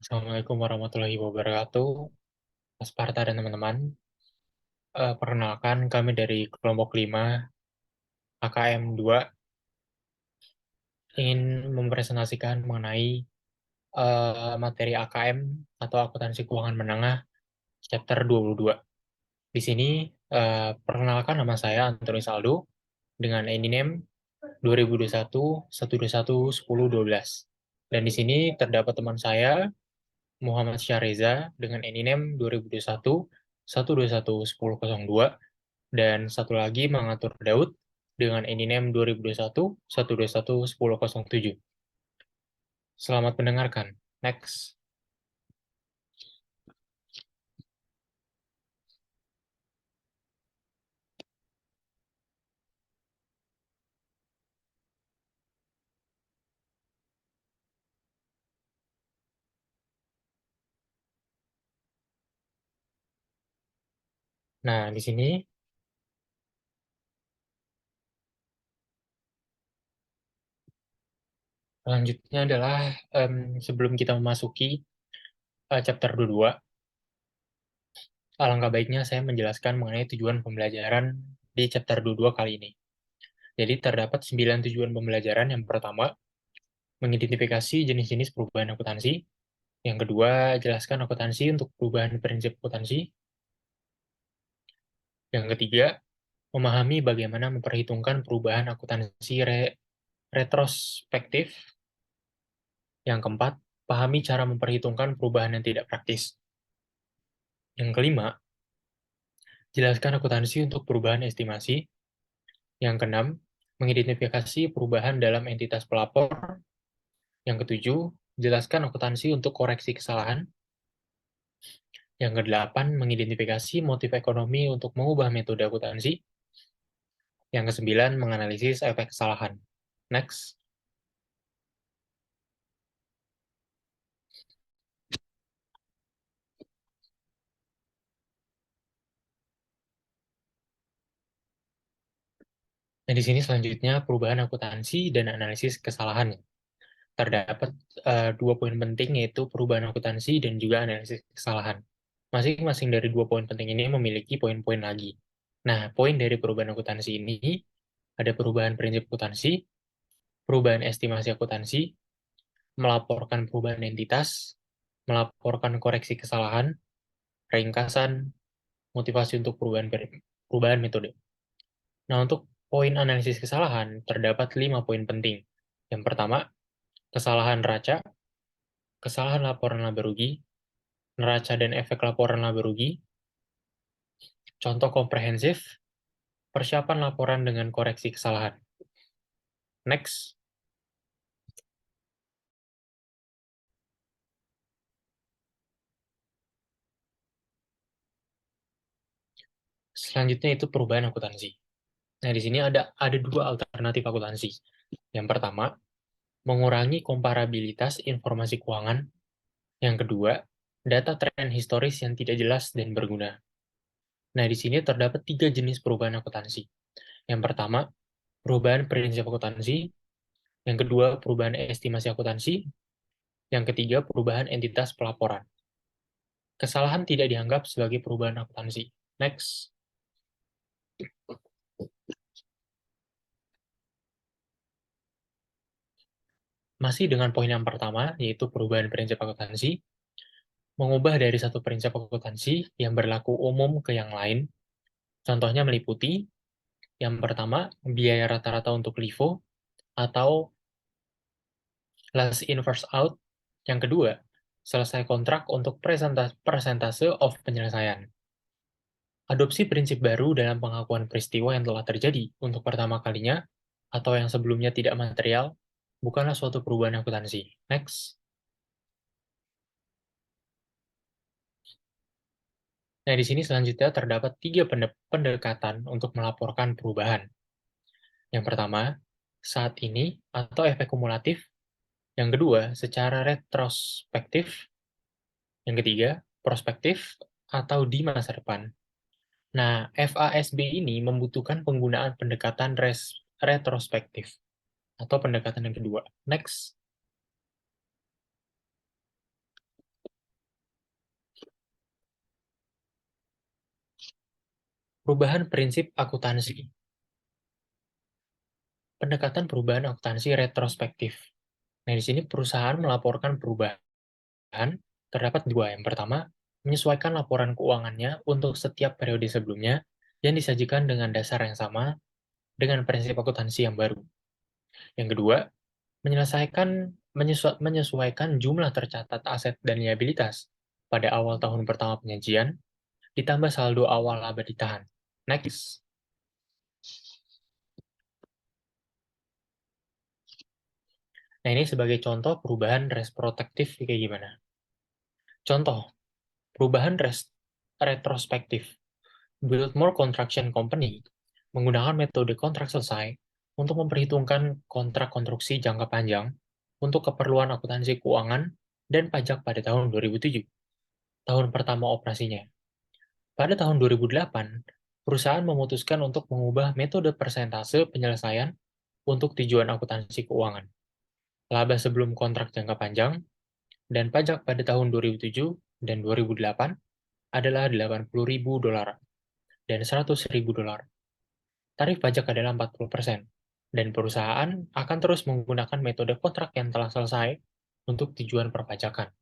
Assalamualaikum warahmatullahi wabarakatuh, Mas Parta dan teman-teman. Perkenalkan, kami dari kelompok 5 AKM 2 ingin mempresentasikan mengenai materi AKM atau Akuntansi Keuangan Menengah chapter 22. Di sini, perkenalkan, nama saya Antoni Saldo dengan ID name 2021 121 10 12. Dan di sini terdapat teman saya Muhammad Syahreza dengan ID name 2021 121 1002, dan satu lagi mengatur Daud dengan ID name 2021 121 1007. Selamat mendengarkan. Next. Nah, di sini selanjutnya adalah sebelum kita memasuki chapter 22, alangkah baiknya saya menjelaskan mengenai tujuan pembelajaran di chapter 22 kali ini. Jadi terdapat 9 tujuan pembelajaran. Yang pertama, mengidentifikasi jenis-jenis perubahan akuntansi. Yang kedua, jelaskan akuntansi untuk perubahan prinsip akuntansi. Yang ketiga, memahami bagaimana memperhitungkan perubahan akuntansi retrospektif. Yang keempat, pahami cara memperhitungkan perubahan yang tidak praktis. Yang kelima, jelaskan akuntansi untuk perubahan estimasi. Yang keenam, mengidentifikasi perubahan dalam entitas pelapor. Yang ketujuh, jelaskan akuntansi untuk koreksi kesalahan. Yang kedelapan, mengidentifikasi motif ekonomi untuk mengubah metode akuntansi. Yang kesembilan, menganalisis efek kesalahan. Next. Nah, di sini selanjutnya perubahan akuntansi dan analisis kesalahan. Terdapat dua poin penting, yaitu perubahan akuntansi dan juga analisis kesalahan. Masing-masing dari dua poin penting ini memiliki poin-poin lagi. Nah, poin dari perubahan akuntansi ini ada perubahan prinsip akuntansi, perubahan estimasi akuntansi, melaporkan perubahan entitas, melaporkan koreksi kesalahan, ringkasan, motivasi untuk perubahan metode. Nah, untuk poin analisis kesalahan terdapat 5 poin penting. Yang pertama, kesalahan neraca, kesalahan laporan laba rugi, neraca dan efek laporan laba rugi, contoh komprehensif, persiapan laporan dengan koreksi kesalahan. Next. Selanjutnya itu perubahan akuntansi. Nah, di sini ada dua alternatif akuntansi. Yang pertama, mengurangi komparabilitas informasi keuangan. Yang kedua, data tren historis yang tidak jelas dan berguna. Nah, di sini terdapat tiga jenis perubahan akuntansi. Yang pertama, perubahan prinsip akuntansi. Yang kedua, perubahan estimasi akuntansi. Yang ketiga, perubahan entitas pelaporan. Kesalahan tidak dianggap sebagai perubahan akuntansi. Next. Masih dengan poin yang pertama, yaitu perubahan prinsip akuntansi. Mengubah dari satu prinsip akuntansi yang berlaku umum ke yang lain. Contohnya meliputi, yang pertama, biaya rata-rata untuk LIFO atau last in first out. Yang kedua, selesai kontrak untuk persentase of penyelesaian. Adopsi prinsip baru dalam pengakuan peristiwa yang telah terjadi untuk pertama kalinya atau yang sebelumnya tidak material bukanlah suatu perubahan akuntansi. Next. Nah, di sini selanjutnya terdapat tiga pendekatan untuk melaporkan perubahan. Yang pertama, saat ini atau efek kumulatif. Yang kedua, secara retrospektif. Yang ketiga, prospektif atau di masa depan. Nah, FASB ini membutuhkan penggunaan pendekatan retrospektif atau pendekatan yang kedua. Next. Perubahan prinsip akuntansi. Pendekatan perubahan akuntansi retrospektif. Nah, di sini perusahaan melaporkan perubahan terdapat dua. Yang pertama, menyesuaikan laporan keuangannya untuk setiap periode sebelumnya yang disajikan dengan dasar yang sama dengan prinsip akuntansi yang baru. Yang kedua, menyesuaikan jumlah tercatat aset dan liabilitas pada awal tahun pertama penyajian, ditambah saldo awal laba ditahan. Next. Nah, ini sebagai contoh perubahan retrospektif kayak gimana. Contoh, perubahan retrospektif. Biltmore Construction Company menggunakan metode kontrak selesai untuk memperhitungkan kontrak konstruksi jangka panjang untuk keperluan akuntansi keuangan dan pajak pada tahun 2007, tahun pertama operasinya. Pada tahun 2008, perusahaan memutuskan untuk mengubah metode persentase penyelesaian untuk tujuan akuntansi keuangan. Laba sebelum kontrak jangka panjang dan pajak pada tahun 2007 dan 2008 adalah $80.000 dan $100.000. Tarif pajak adalah 40%, dan perusahaan akan terus menggunakan metode kontrak yang telah selesai untuk tujuan perpajakan.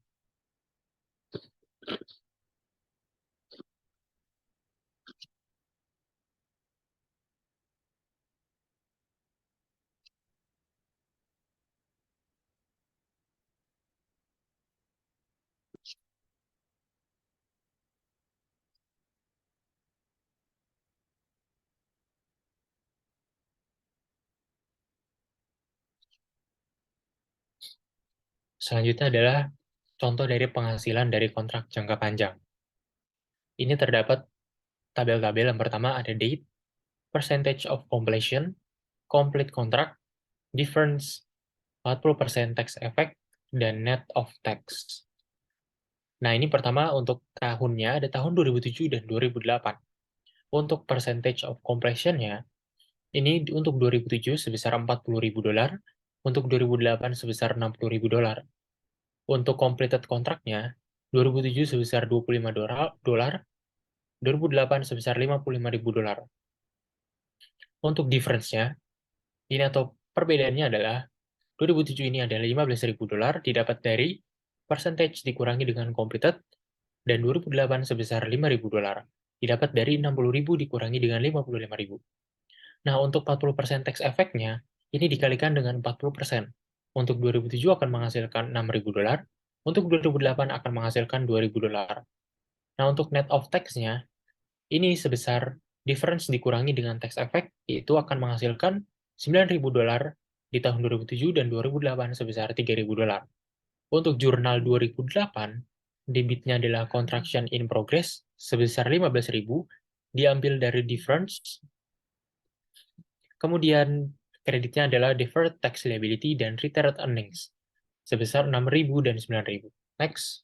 Selanjutnya adalah contoh dari penghasilan dari kontrak jangka panjang. Ini terdapat tabel-tabel. Yang pertama ada date, percentage of completion, complete contract, difference, 40% tax effect, dan net of tax. Nah, ini pertama untuk tahunnya ada tahun 2007 dan 2008. Untuk percentage of completion-nya, ini untuk 2007 sebesar $40.000, untuk 2008 sebesar $60.000. Untuk completed kontraknya, 2007 sebesar $25, 2008 sebesar $55.000. Untuk difference-nya, ini atau perbedaannya adalah 2007 ini adalah $15.000 didapat dari percentage dikurangi dengan completed, dan 2008 sebesar $5.000 didapat dari 60.000 dikurangi dengan 55.000. Nah, untuk 40% tax effect-nya, ini dikalikan dengan 40%. Untuk 2007 akan menghasilkan $6.000, untuk 2008 akan menghasilkan $2.000. Nah, untuk net of tax-nya, ini sebesar difference dikurangi dengan tax effect, yaitu akan menghasilkan $9.000 di tahun 2007 dan 2008 sebesar $3.000. Untuk jurnal 2008, debitnya adalah contraction in progress sebesar 15.000, diambil dari difference. Kemudian kreditnya adalah deferred tax liability dan retained earnings sebesar 6.000 dan 9.000. Next.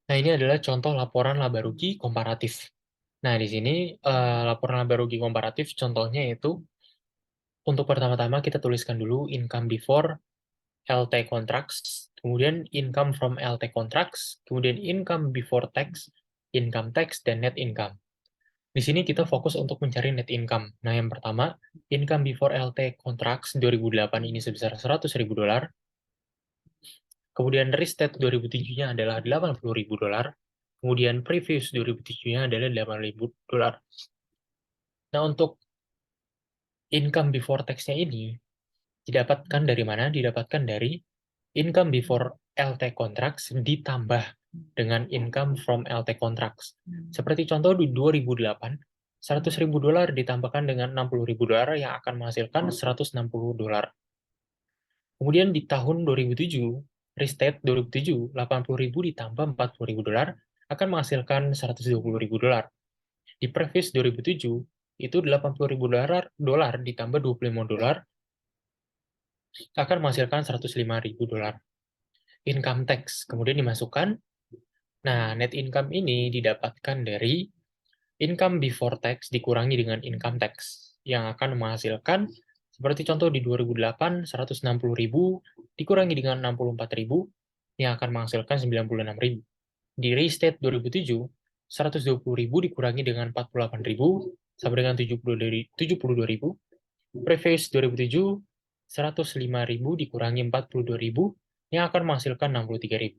Nah, ini adalah contoh laporan laba rugi komparatif. Nah, di sini laporan laba rugi komparatif contohnya itu untuk pertama-tama kita tuliskan dulu income before LT contracts, kemudian income from LT contracts, kemudian income before tax, income tax, dan net income. Di sini kita fokus untuk mencari net income. Nah, yang pertama, income before LT contracts 2008 ini sebesar $100.000, kemudian restate 2007-nya adalah $80.000, kemudian previous 2007-nya adalah $8.000. Nah, untuk income before tax-nya ini didapatkan dari mana? Didapatkan dari income before LT contracts ditambah dengan income from LT contracts. Seperti contoh di 2008, $100.000 ditambahkan dengan $60.000 yang akan menghasilkan $160. Kemudian di tahun 2007, restate 2007, $80.000 ditambah $40.000 akan menghasilkan $120.000. Di previous 2007, itu $80.000 ditambah $25 akan menghasilkan $105.000. Income tax kemudian dimasukkan. Nah, net income ini didapatkan dari income before tax dikurangi dengan income tax. yang akan menghasilkan seperti contoh di 2008, 160.000 dikurangi dengan 64.000 yang akan menghasilkan 96.000. Di restate 2007, 120.000 dikurangi dengan 48.000 sama dengan 72.000. Previous 2007, 105.000 dikurangi 42.000 yang akan menghasilkan 63.000.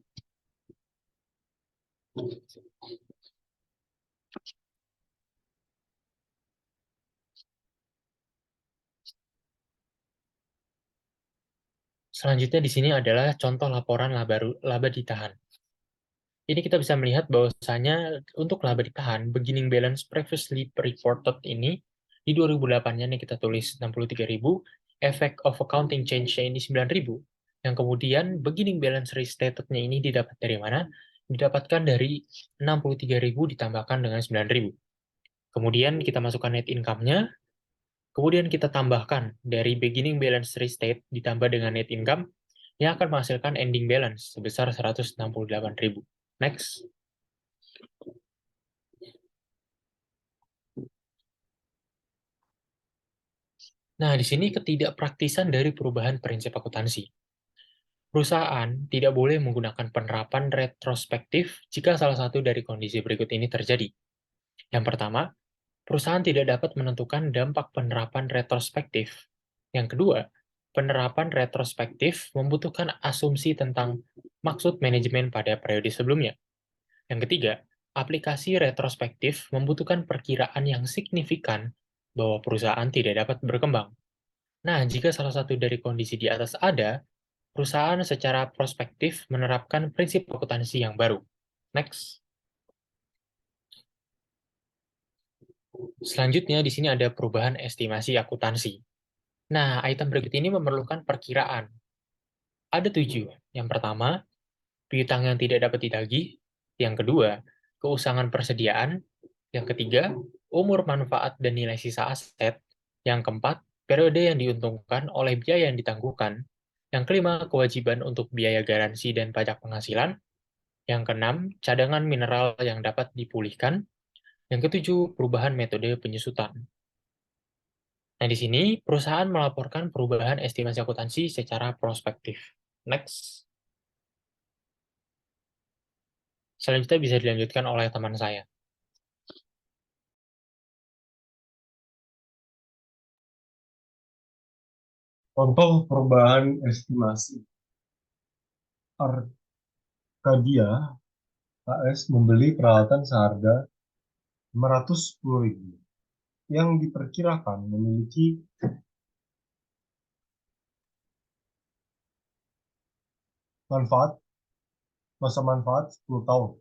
Selanjutnya di sini adalah contoh laporan laba ditahan. Ini kita bisa melihat bahwasanya untuk laba ditahan, beginning balance previously reported ini, di 2008-nya nih kita tulis 63.000, effect of accounting change-nya ini 9.000, yang kemudian beginning balance restated-nya ini didapat dari mana? Didapatkan dari 63.000 ditambahkan dengan 9.000. Kemudian kita masukkan net income-nya, kemudian kita tambahkan dari beginning balance restate ditambah dengan net income, yang akan menghasilkan ending balance sebesar 168.000. Next. Nah, di sini ketidakpraktisan dari perubahan prinsip akuntansi. Perusahaan tidak boleh menggunakan penerapan retrospektif jika salah satu dari kondisi berikut ini terjadi. Yang pertama, perusahaan tidak dapat menentukan dampak penerapan retrospektif. Yang kedua, penerapan retrospektif membutuhkan asumsi tentang maksud manajemen pada periode sebelumnya. Yang ketiga, aplikasi retrospektif membutuhkan perkiraan yang signifikan bahwa perusahaan tidak dapat berkembang. Nah, jika salah satu dari kondisi di atas ada, perusahaan secara prospektif menerapkan prinsip akuntansi yang baru. Next. Selanjutnya, di sini ada perubahan estimasi akuntansi. Nah, item berikut ini memerlukan perkiraan. Ada 7. Yang pertama, piutang yang tidak dapat ditagih. Yang kedua, keusangan persediaan. Yang ketiga, umur manfaat dan nilai sisa aset. Yang keempat, periode yang diuntungkan oleh biaya yang ditangguhkan. Yang kelima, kewajiban untuk biaya garansi dan pajak penghasilan. Yang keenam, cadangan mineral yang dapat dipulihkan. Yang ketujuh, perubahan metode penyusutan. Nah, di sini perusahaan melaporkan perubahan estimasi akuntansi secara prospektif. Next. Selanjutnya bisa dilanjutkan oleh teman saya. Contoh perubahan estimasi. Arcadia AS membeli peralatan seharga 510.000 yang diperkirakan memiliki masa manfaat 10 tahun.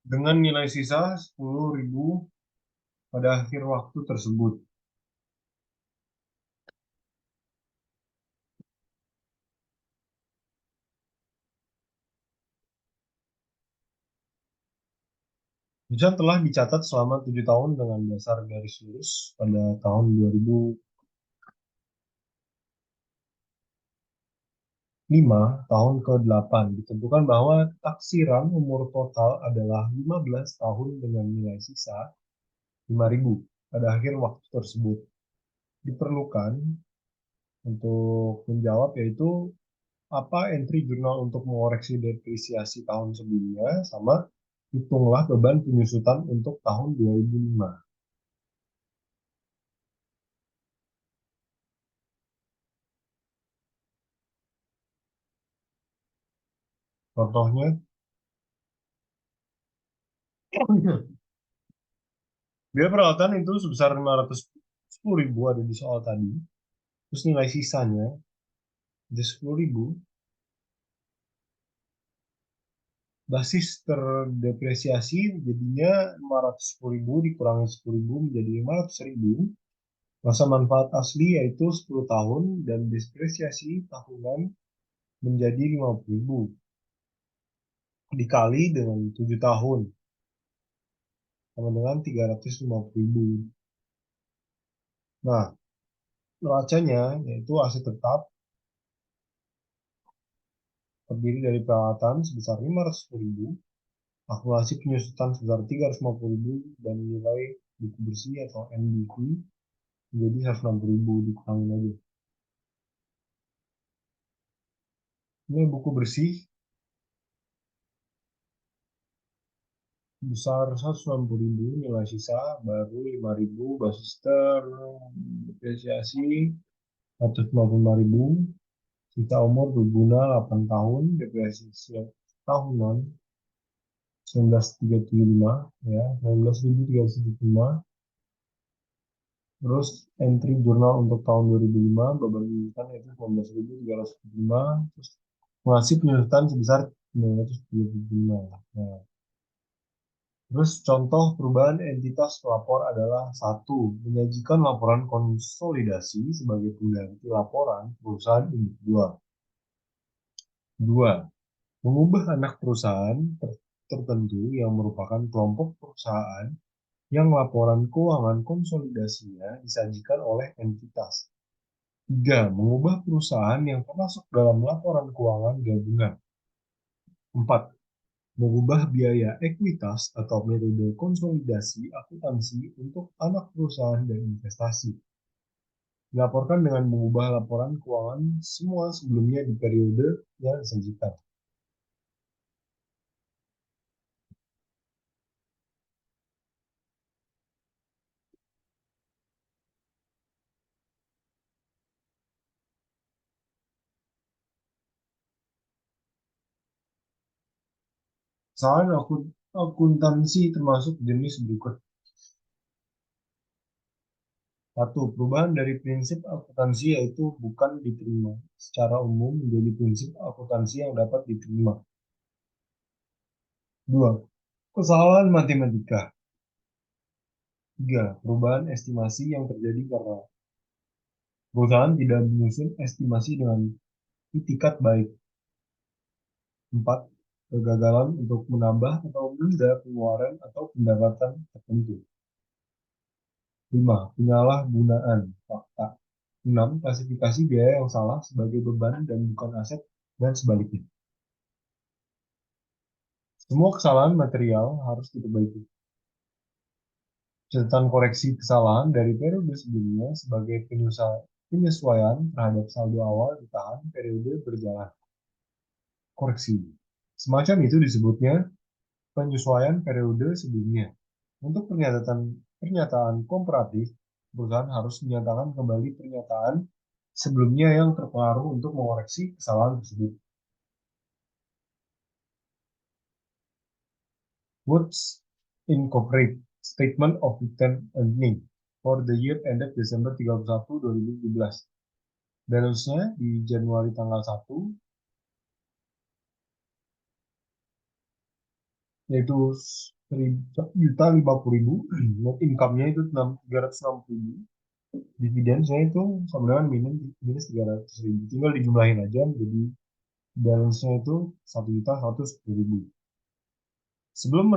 Dengan nilai sisa 10.000 pada akhir waktu tersebut. Hujan telah dicatat selama 7 tahun dengan dasar garis lurus pada tahun 2005, tahun ke-8. Ditentukan bahwa taksiran umur total adalah 15 tahun dengan nilai sisa 5.000 pada akhir waktu tersebut. Diperlukan untuk menjawab yaitu apa entry jurnal untuk mengoreksi depresiasi tahun sebelumnya sama hitunglah beban penyusutan untuk tahun 2005. Contohnya, biaya peralatan itu sebesar 510.000 ada di soal tadi. Terus nilai sisanya ada 10.000. Basis terdepresiasi jadinya 510.000 dikurangi 10.000 menjadi 500.000. Masa manfaat asli yaitu 10 tahun dan depresiasi tahunan menjadi 50.000 dikali dengan 7 tahun sama dengan 350.000. Nah, neracanya yaitu aset tetap terdiri dari perawatan sebesar 500.000, akumulasi penyusutan sebesar 350.000, dan nilai buku bersih atau NBV menjadi 160.000, dikurangin aja. Ini buku bersih besar 160.000, nilai sisa baru 5.000, basis depresiasi 155.000, sisa umur berguna 8 tahun, depresiasi tahunan 19.375, ya 19.375. Terus entry jurnal untuk tahun 2005, beban penyusutan yaitu 19.375, terus masih penyusutan sebesar 935. Nah, terus contoh perubahan entitas pelapor adalah: satu, menyajikan laporan konsolidasi sebagai pengganti laporan perusahaan induk. Dua, mengubah anak perusahaan tertentu yang merupakan kelompok perusahaan yang laporan keuangan konsolidasinya disajikan oleh entitas. Tiga, mengubah perusahaan yang termasuk dalam laporan keuangan gabungan. Empat, mengubah biaya ekuitas atau metode konsolidasi akuntansi untuk anak perusahaan dan investasi. Dilaporkan dengan mengubah laporan keuangan semua sebelumnya di periode yang disajikan. Kesalahan akuntansi termasuk jenis berikut. Satu, perubahan dari prinsip akuntansi yaitu bukan diterima secara umum menjadi prinsip akuntansi yang dapat diterima. Dua, kesalahan matematika. Tiga, perubahan estimasi yang terjadi karena perusahaan tidak menyusun estimasi dengan itikat baik. Empat, kegagalan untuk menambah atau menunda pengeluaran atau pendapatan tertentu. Lima, penyalahgunaan fakta. Enam, klasifikasi biaya yang salah sebagai beban dan bukan aset dan sebaliknya. Semua kesalahan material harus diperbaiki. Catatan koreksi kesalahan dari periode sebelumnya sebagai penyesuaian terhadap saldo awal ditahan periode berjalan. Koreksi. Semacam itu disebutnya penyesuaian periode sebelumnya. Untuk pernyataan komparatif, perusahaan harus menyatakan kembali pernyataan sebelumnya yang terpengaruh untuk mengoreksi kesalahan tersebut. Woods Incorporate Statement of Return Earning for the year ended Desember 31, 2017. Balance-nya di Januari tanggal 1, yaitu 1.050.000, net income-nya itu 360.000, dividend-nya itu sama dengan minus 300.000. Tinggal dijumlahin aja, jadi balance-nya itu 1.110.000. Sebelum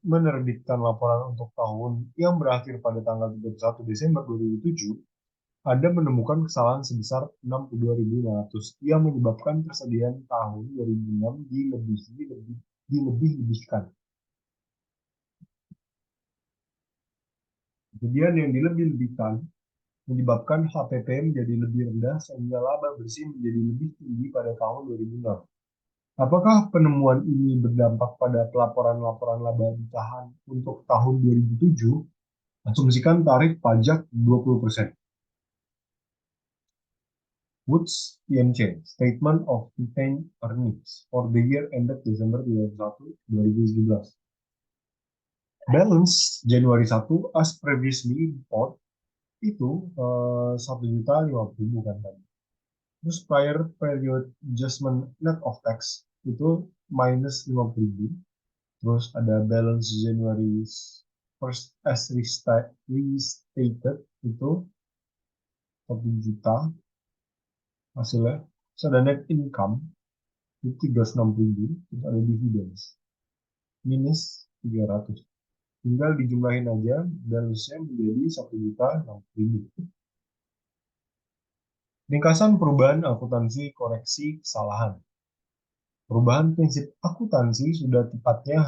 menerbitkan laporan untuk tahun yang berakhir pada tanggal 31 Desember 2007, Anda menemukan kesalahan sebesar 62.500 yang menyebabkan persediaan tahun 2006 dilebih-lebihkan. Kejadian yang dilebih-lebihkan menyebabkan HPP menjadi lebih rendah sehingga laba bersih menjadi lebih tinggi pada tahun 2006. Apakah penemuan ini berdampak pada pelaporan-laporan laba ditahan untuk tahun 2007? Asumsikan tarif pajak 20%. Woods PMC Statement of Retained Earnings for the year ended Desember 31, 2017. Balance Januari 1 as previously report itu 1.050.000 kan tadi. Terus prior period adjustment net of tax itu minus 50.000. Terus ada balance January first as restated itu 1 juta hasilnya. Terus ada net income itu 360.000. Terus ada dividends minus 300. Tinggal dijumlahin aja, balance-nya menjadi 1.060.000. Ringkasan perubahan akuntansi koreksi kesalahan. Perubahan prinsip akuntansi sudah tepatnya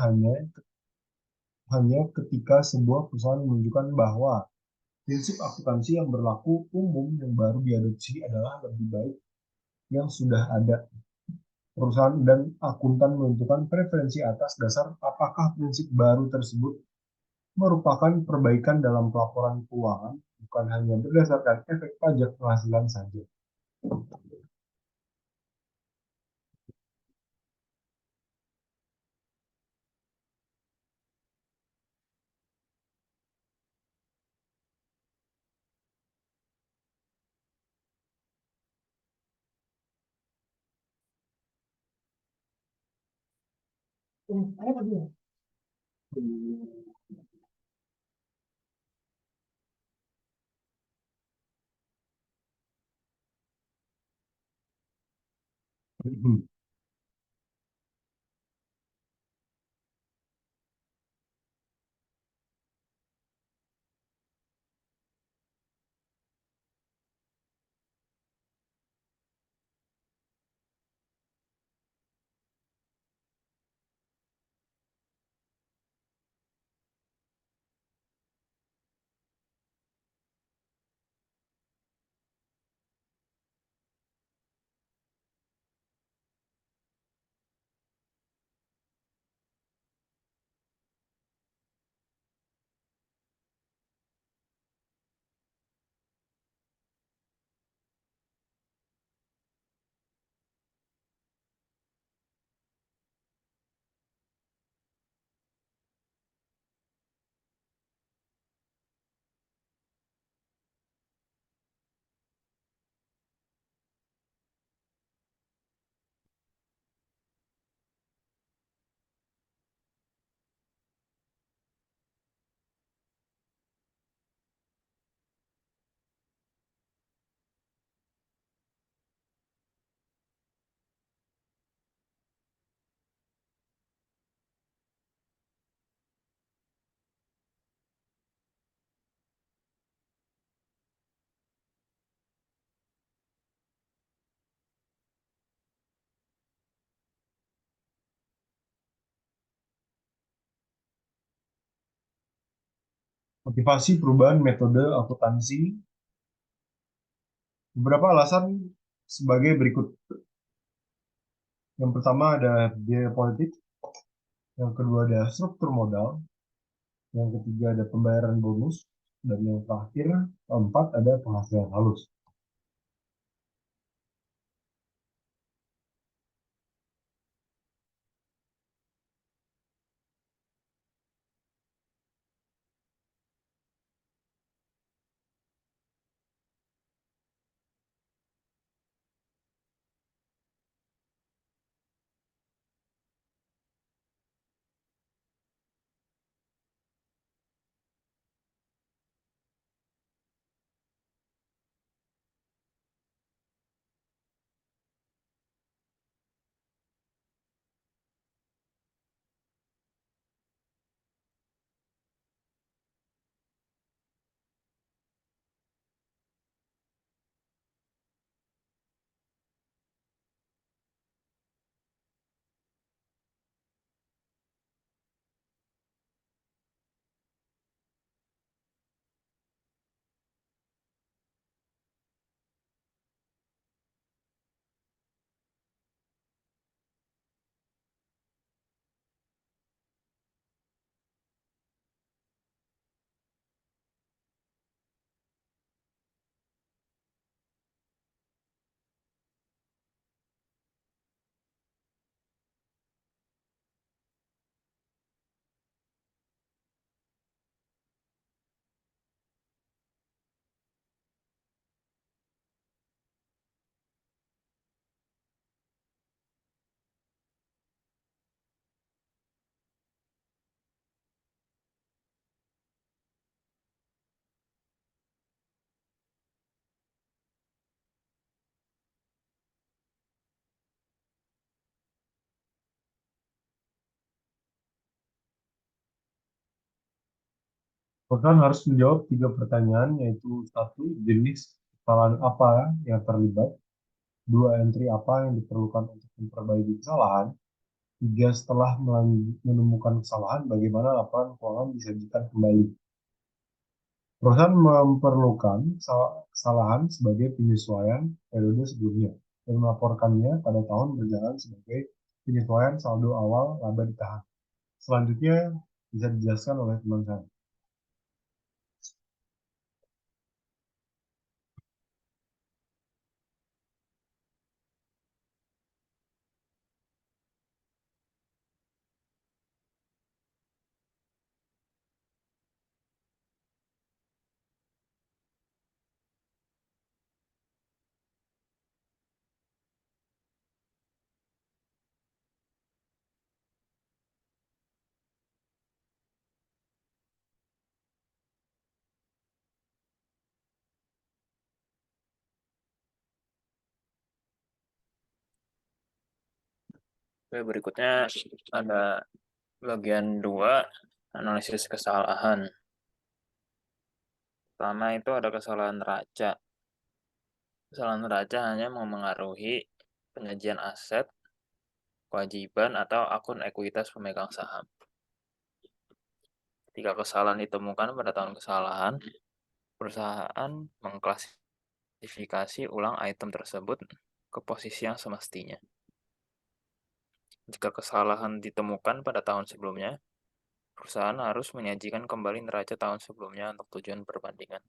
hanya ketika sebuah perusahaan menunjukkan bahwa prinsip akuntansi yang berlaku umum yang baru diadopsi adalah lebih baik yang sudah ada. Perusahaan dan akuntan menentukan preferensi atas dasar apakah prinsip baru tersebut merupakan perbaikan dalam pelaporan keuangan, bukan hanya berdasarkan efek pajak penghasilan saja. Motivasi perubahan metode akuntansi, beberapa alasan sebagai berikut. Yang pertama ada biaya politik, yang kedua ada struktur modal, yang ketiga ada pembayaran bonus, dan yang terakhir keempat ada penghasilan halus. Perusahaan harus menjawab tiga pertanyaan, yaitu satu, jenis kesalahan apa yang terlibat, Dua, entry apa yang diperlukan untuk memperbaiki kesalahan. Tiga, setelah menemukan kesalahan, bagaimana laporan keuangan disajikan kembali. Perusahaan memerlukan kesalahan sebagai penyesuaian periode sebelumnya dan melaporkannya pada tahun berjalan sebagai penyesuaian saldo awal laba ditahan. Selanjutnya bisa dijelaskan oleh teman saya. Oke, berikutnya ada bagian 2, analisis kesalahan. Pertama itu ada kesalahan neraca. Kesalahan neraca hanya memengaruhi penyajian aset, kewajiban, atau akun ekuitas pemegang saham. Ketika kesalahan ditemukan pada tahun kesalahan, perusahaan mengklasifikasi ulang item tersebut ke posisi yang semestinya. Jika kesalahan ditemukan pada tahun sebelumnya, perusahaan harus menyajikan kembali neraca tahun sebelumnya untuk tujuan perbandingan.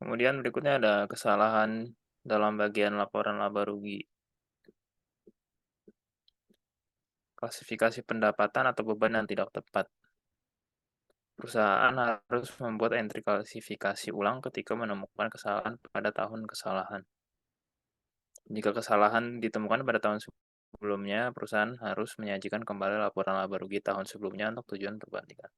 Kemudian berikutnya ada kesalahan dalam bagian laporan laba rugi. Klasifikasi pendapatan atau beban yang tidak tepat. Perusahaan harus membuat entry klasifikasi ulang ketika menemukan kesalahan pada tahun kesalahan. Jika kesalahan ditemukan pada tahun sebelumnya, perusahaan harus menyajikan kembali laporan laba rugi tahun sebelumnya untuk tujuan perbandingan.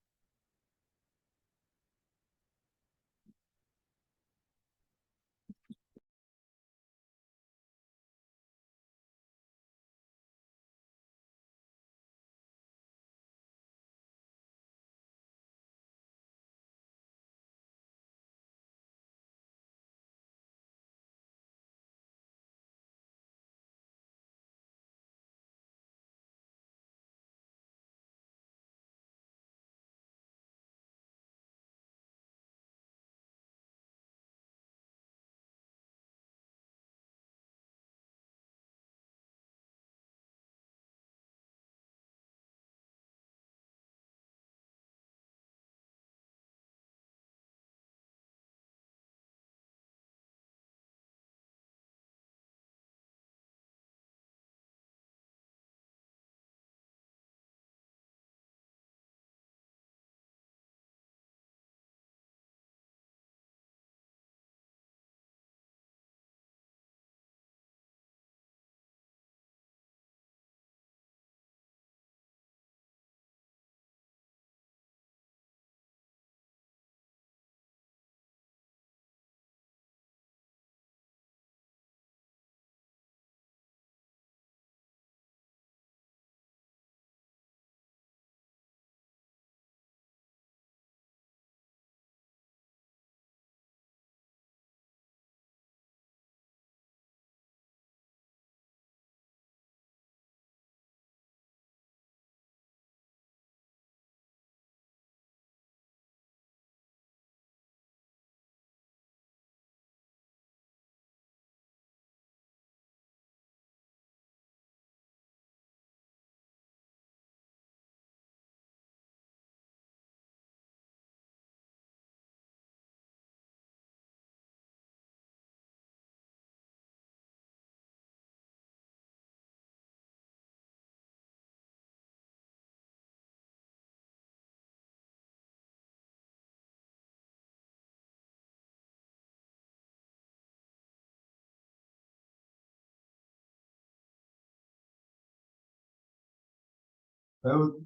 Lalu,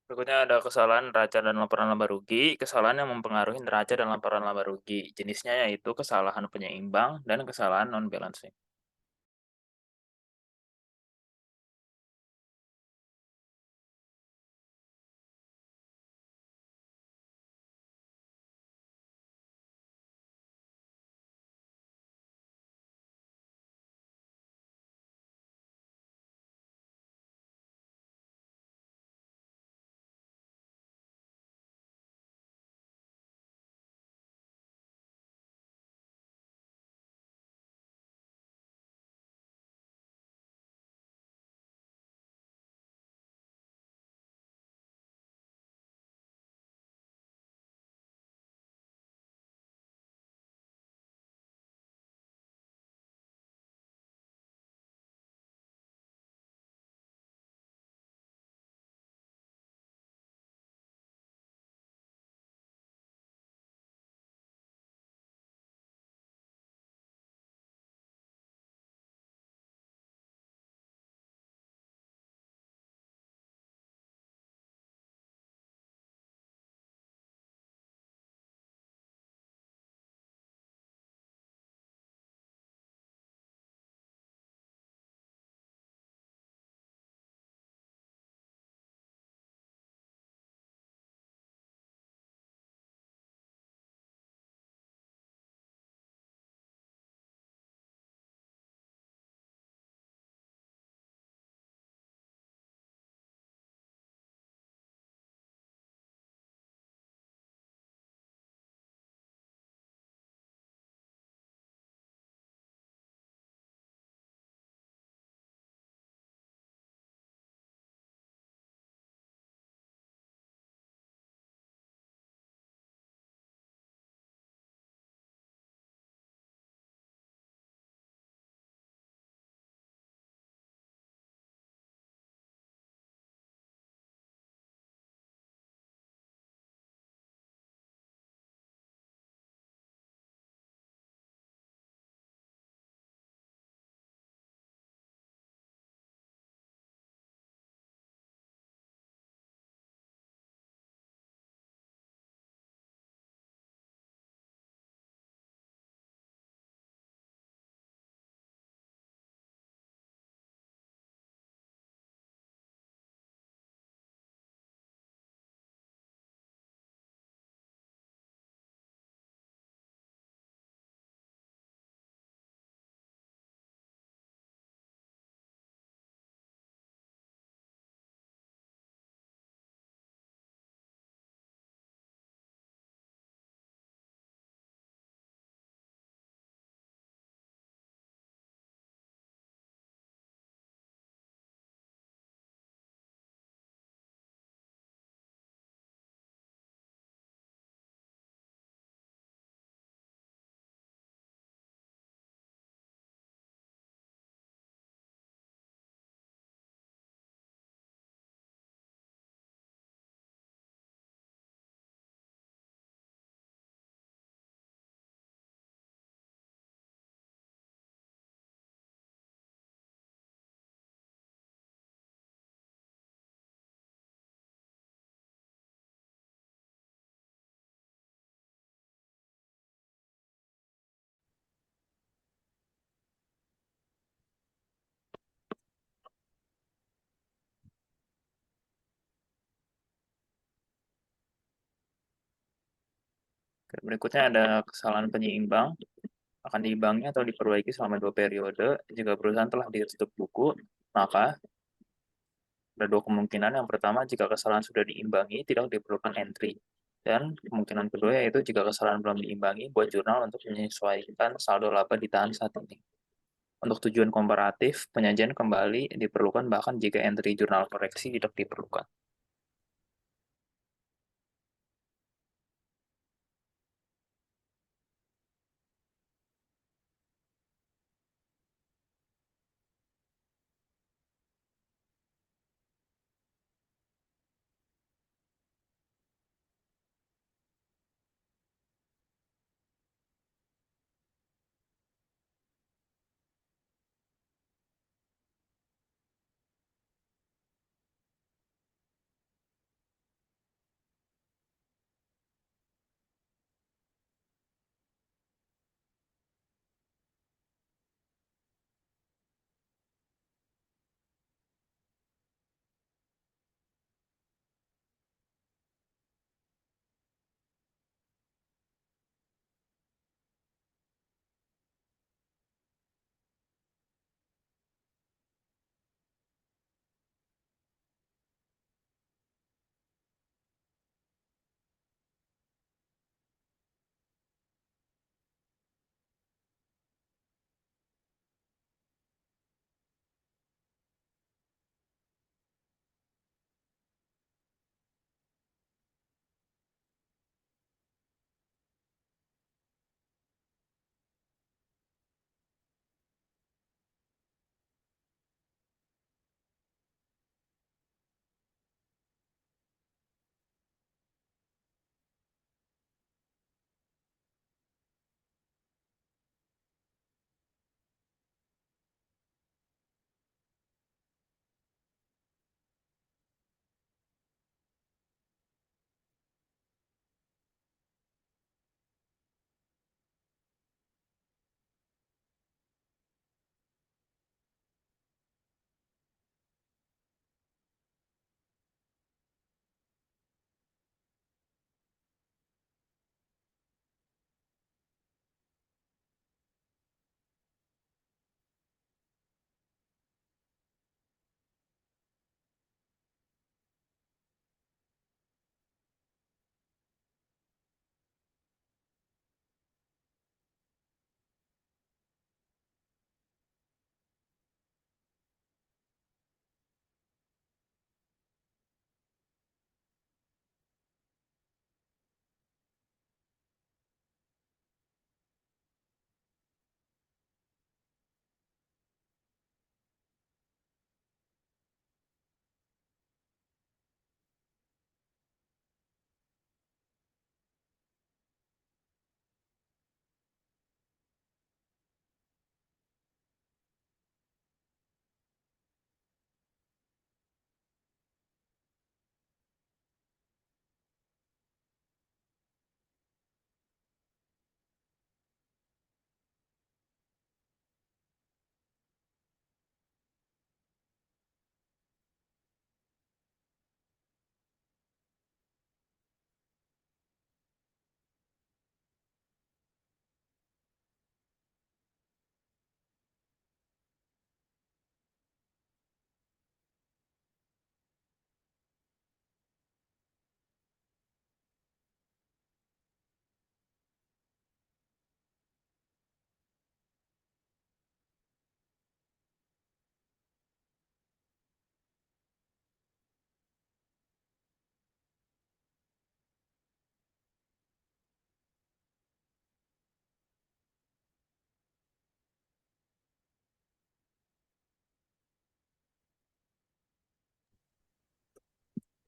Berikutnya ada kesalahan neraca dan laporan laba rugi. Kesalahan yang mempengaruhi neraca dan laporan laba rugi. Jenisnya yaitu kesalahan penyeimbang dan kesalahan non-balancing. Berikutnya ada kesalahan penyeimbang. Akan diimbangi atau diperbaiki selama 2 periode. Jika perusahaan telah ditutup buku, maka ada 2 kemungkinan. Yang pertama, jika kesalahan sudah diimbangi, tidak diperlukan entry. Dan kemungkinan kedua yaitu jika kesalahan belum diimbangi, buat jurnal untuk menyesuaikan saldo laba ditahan saat ini. Untuk tujuan komparatif, penyajian kembali diperlukan bahkan jika entry jurnal koreksi tidak diperlukan.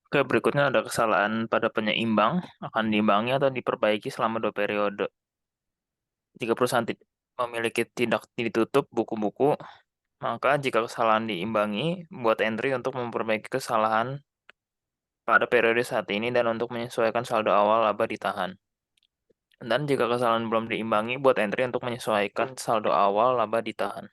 Oke, berikutnya ada kesalahan pada penyeimbang, akan diimbangi atau diperbaiki selama 2 periode. Jika perusahaan memiliki tidak ditutup buku-buku, maka jika kesalahan diimbangi, buat entry untuk memperbaiki kesalahan pada periode saat ini dan untuk menyesuaikan saldo awal laba ditahan. Dan jika kesalahan belum diimbangi, buat entry untuk menyesuaikan saldo awal laba ditahan.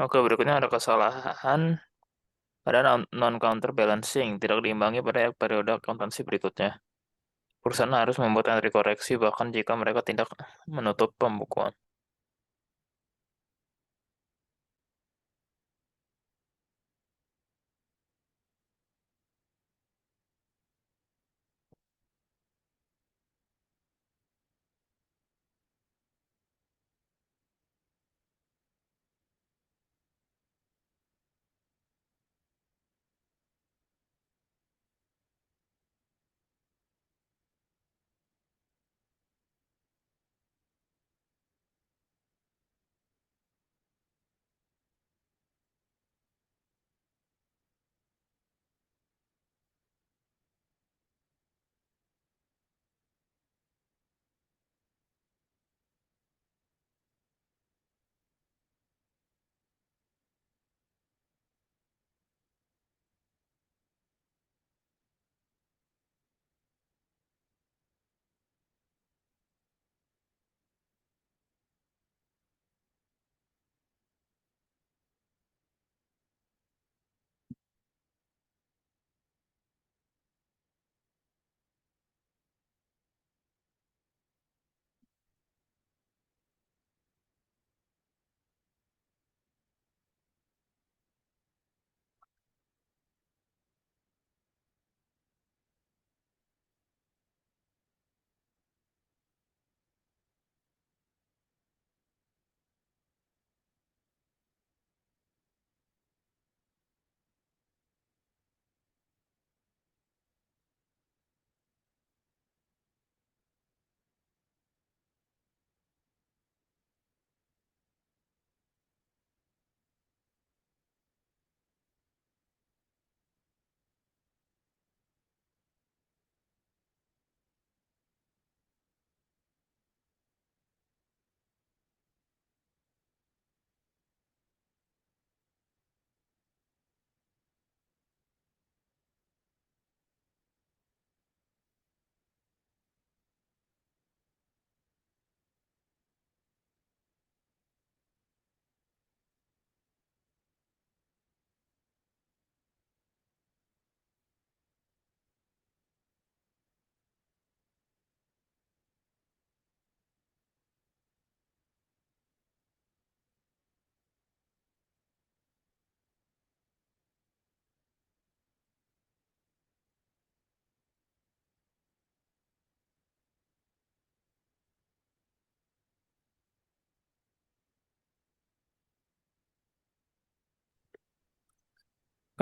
Oke, berikutnya ada kesalahan pada non-counterbalancing, tidak diimbangi pada periode akuntansi berikutnya. Perusahaan harus membuat entry koreksi bahkan jika mereka tidak menutup pembukuan.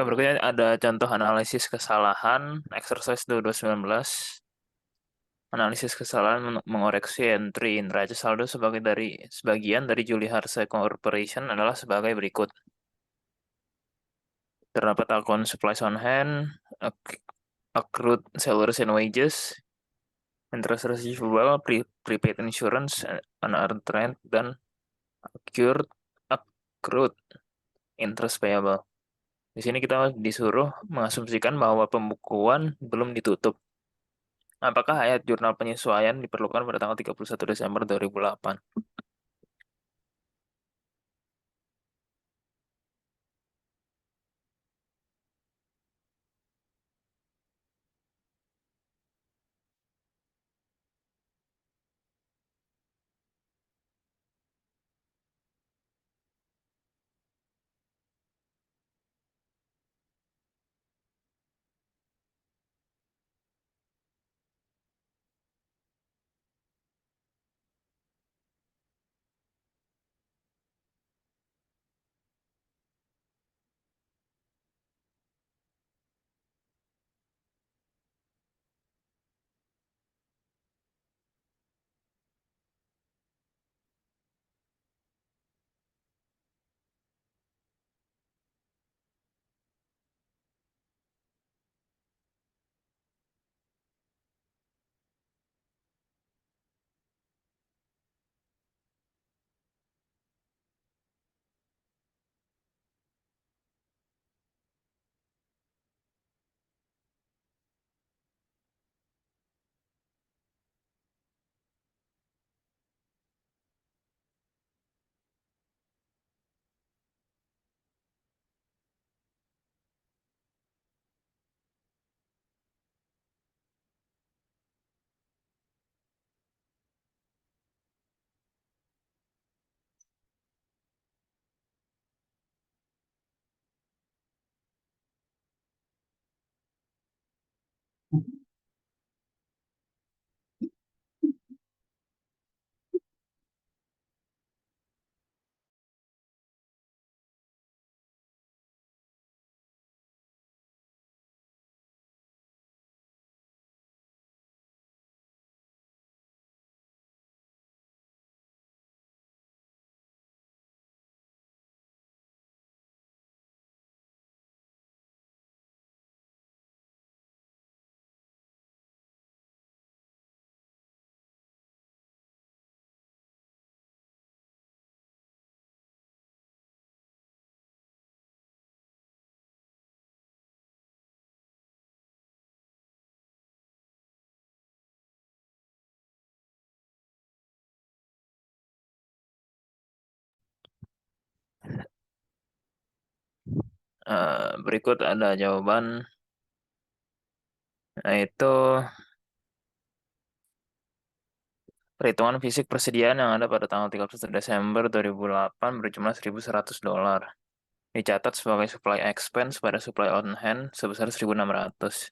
Berikutnya ada contoh analisis kesalahan, exercise 2219. Analisis kesalahan mengoreksi entry neraca saldo sebagian dari Julie Harse Corporation adalah sebagai berikut. Terdapat akun supplies on hand, accrued salaries and wages, interest receivable, prepaid insurance, unearned rent, dan accrued interest payable. Di sini kita disuruh mengasumsikan bahwa pembukuan belum ditutup. Apakah ayat jurnal penyesuaian diperlukan pada tanggal 31 Desember 2008? Berikut ada jawaban, yaitu perhitungan fisik persediaan yang ada pada tanggal 31 Desember 2008 berjumlah $1.100. Dicatat sebagai supply expense pada supply on hand sebesar 1.600.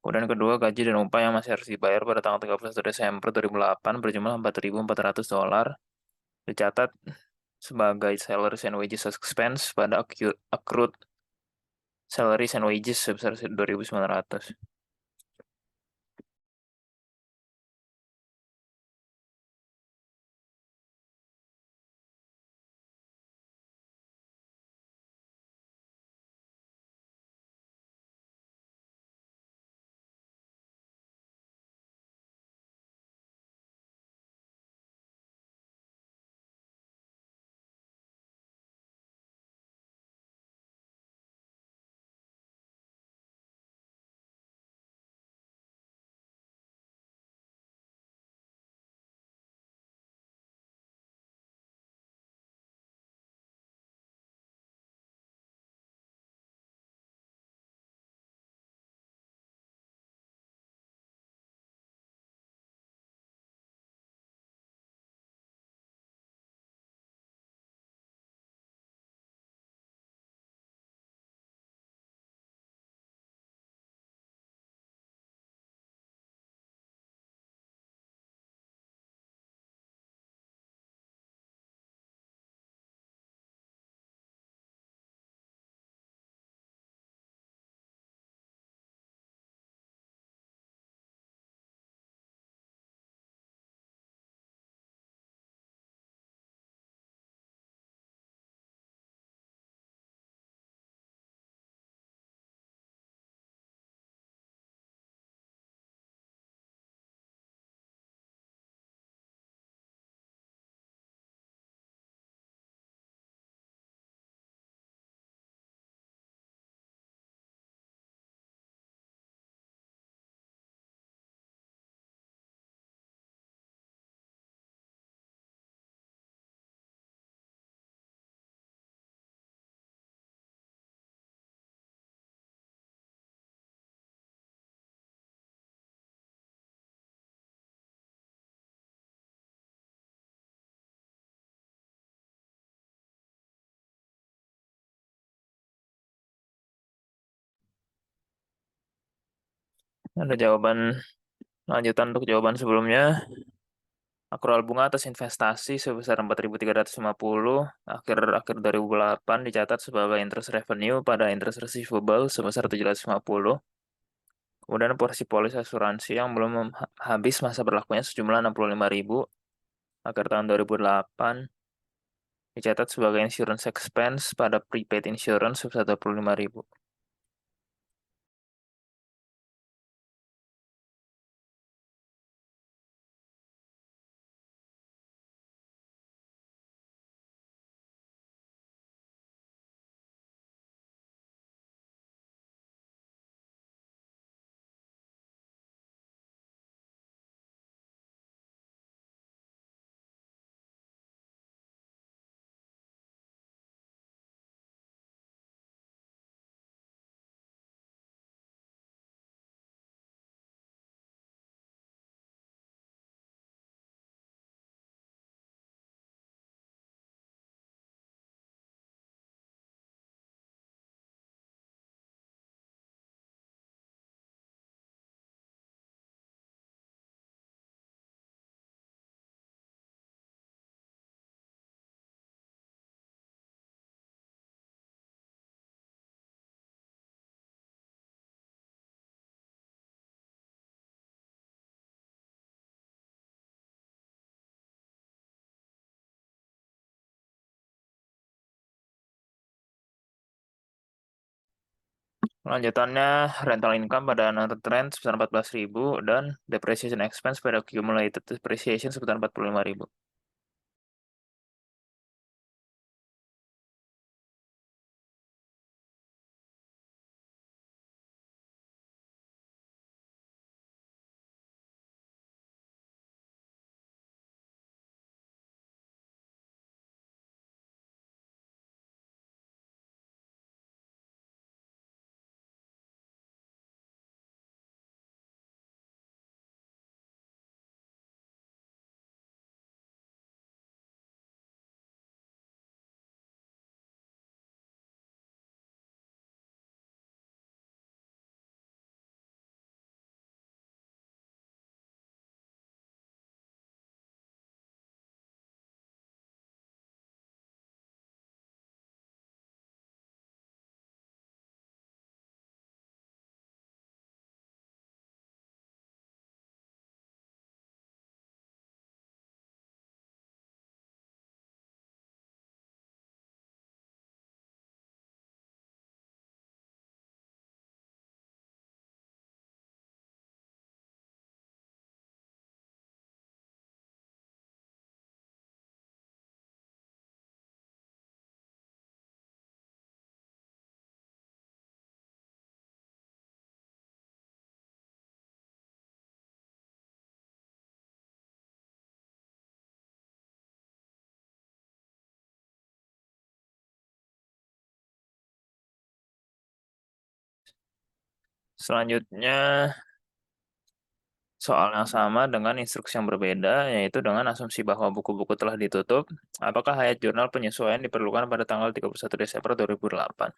Kemudian kedua, gaji dan upah yang masih harus dibayar pada tanggal 31 Desember 2008 berjumlah $4.400. Dicatat sebagai salaries and wages expense pada accrued salaries and wages sebesar 2.900. Ada jawaban lanjutan untuk jawaban sebelumnya. Akrual bunga atas investasi sebesar 4.350 akhir 2008 dicatat sebagai interest revenue pada interest receivable sebesar 750. Kemudian porsi polis asuransi yang belum habis masa berlakunya sejumlah 65.000 akhir tahun 2008 dicatat sebagai insurance expense pada prepaid insurance sebesar 25.000. Lanjutannya, rental income pada non rent sebesar 14.000 dan depreciation expense pada accumulated depreciation sebesar 45.000. Selanjutnya, soal yang sama dengan instruksi yang berbeda, yaitu dengan asumsi bahwa buku-buku telah ditutup. Apakah hayat jurnal penyesuaian diperlukan pada tanggal 31 Desember 2008?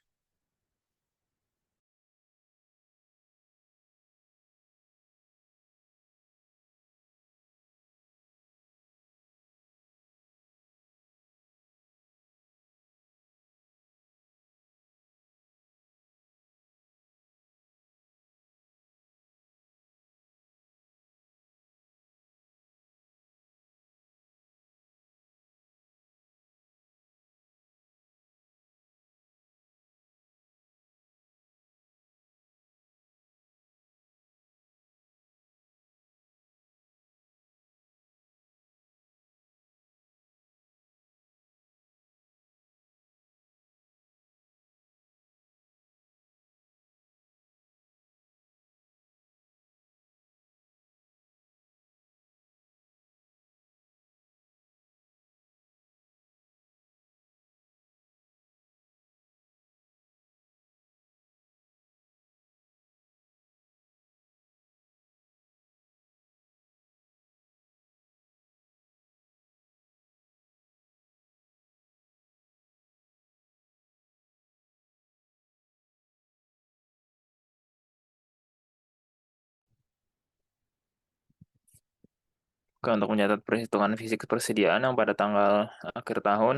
Oke, untuk mencatat perhitungan fisik persediaan yang pada tanggal akhir tahun,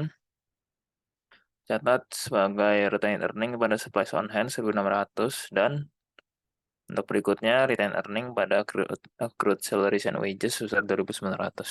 catat sebagai retained earning pada supplies on hand 1.600 dan untuk berikutnya retained earning pada accrued salaries and wages sebesar 2.900.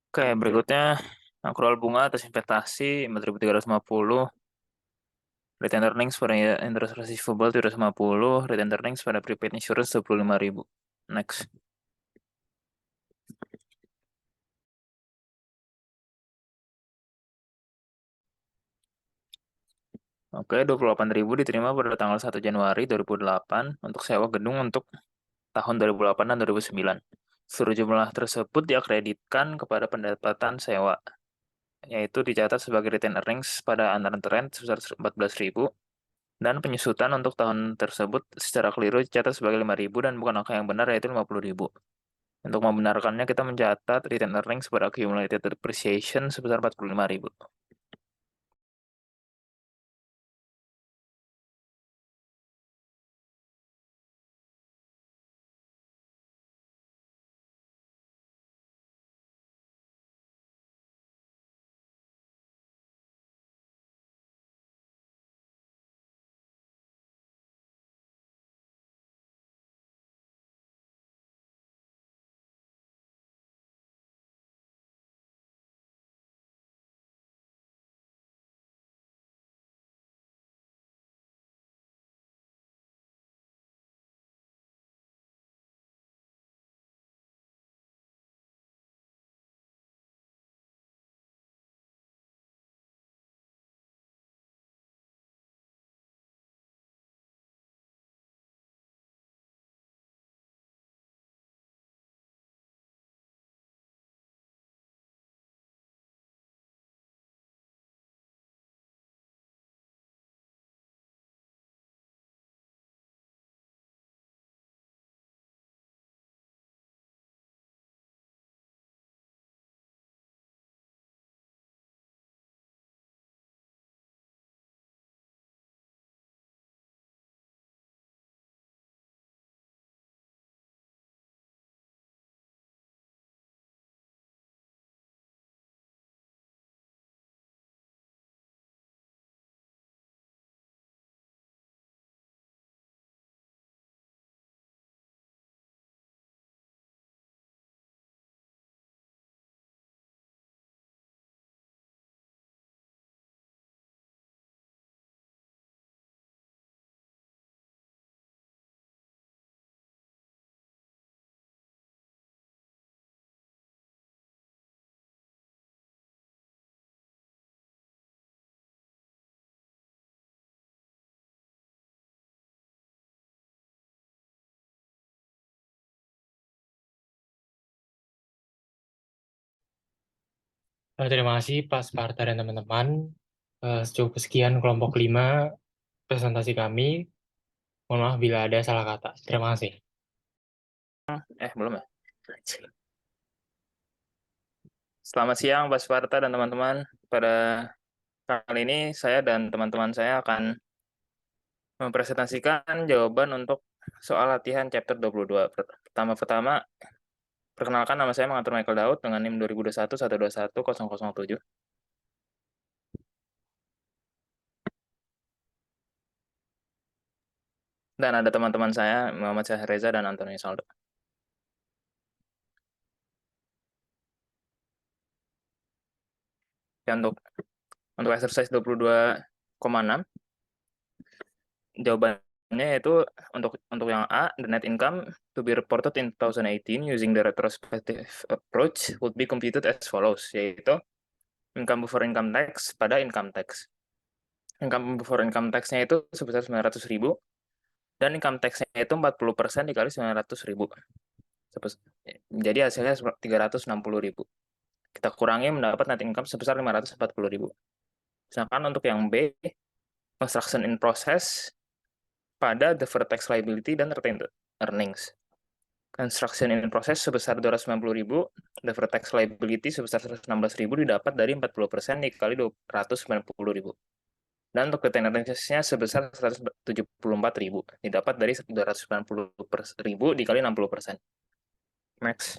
Oke, berikutnya akrual bunga atas investasi 4.350, retained earnings pada interest receivable 350, retained earnings pada prepaid insurance 25.000. Next. Oke, 28.000 diterima pada tanggal 1 Januari 2008 untuk sewa gedung untuk tahun 2008 dan 2009. Seluruh jumlah tersebut diakreditkan kepada pendapatan sewa, yaitu dicatat sebagai retained earnings pada unearned rent sebesar 14.000, dan penyusutan untuk tahun tersebut secara keliru dicatat sebagai 5.000 dan bukan angka yang benar, yaitu 50.000. Untuk membenarkannya, kita mencatat retained earnings pada accumulated depreciation sebesar 45.000. Terima kasih Pak Sparta dan teman-teman. Cukup sekian kelompok 5 presentasi kami. Mohon maaf bila ada salah kata. Terima kasih. Belum ya? Selamat siang Pak Sparta dan teman-teman. Pada kali ini saya dan teman-teman saya akan mempresentasikan jawaban untuk soal latihan chapter 22. Pertama-tama, perkenalkan, nama saya mengatur Michael Daud dengan NIM 2021-121-007. Dan ada teman-teman saya, Muhammad Syah Reza dan Antoni Saldo. Ya, untuk exercise 22,6, jawabannya yaitu untuk yang A, the net income to be reported in 2018 using the retrospective approach would be computed as follows, yaitu income before income tax pada income tax. Income before income tax-nya itu sebesar 900.000 dan income tax-nya itu 40% dikali 900.000. Jadi hasilnya 360.000. Kita kurangi mendapat net income sebesar 540.000. Sedangkan untuk yang B, construction in process pada deferred tax liability dan retained earnings. Construction in process sebesar 290.000, deferred tax liability sebesar 116.000 didapat dari 40% dikali 290.000. Dan untuk retained earnings-nya sebesar 174.000, didapat dari 290.000 dikali 60%. Next.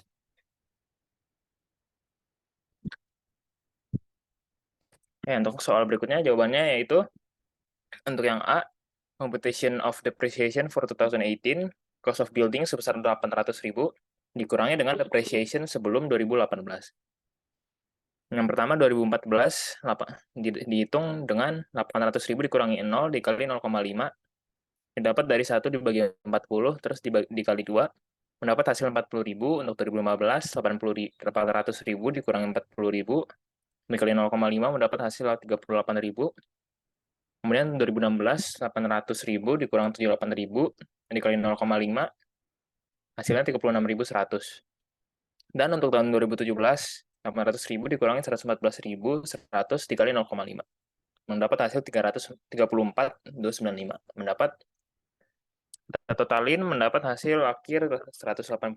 Untuk soal berikutnya jawabannya yaitu untuk yang A, computation of depreciation for 2018, cost of building sebesar 800.000 dikurangi dengan depreciation sebelum 2018. Yang pertama 2014 dihitung dengan 800.000 dikurangi 0 dikali 0,5 didapat dari 1 dibagi 40 terus dikali 2 mendapat hasil 40.000. Untuk 2015 800.000 dikurangi 40.000 dikali 0,5 mendapat hasil 38.000. Kemudian 2016 800.000 dikurang 78.000 dikali 0,5 hasilnya 36.100. Dan untuk tahun 2017 800.000 dikurangi 114.100 dikali 0,5 mendapat hasil 334.295. Mendapat totalin mendapat hasil akhir 180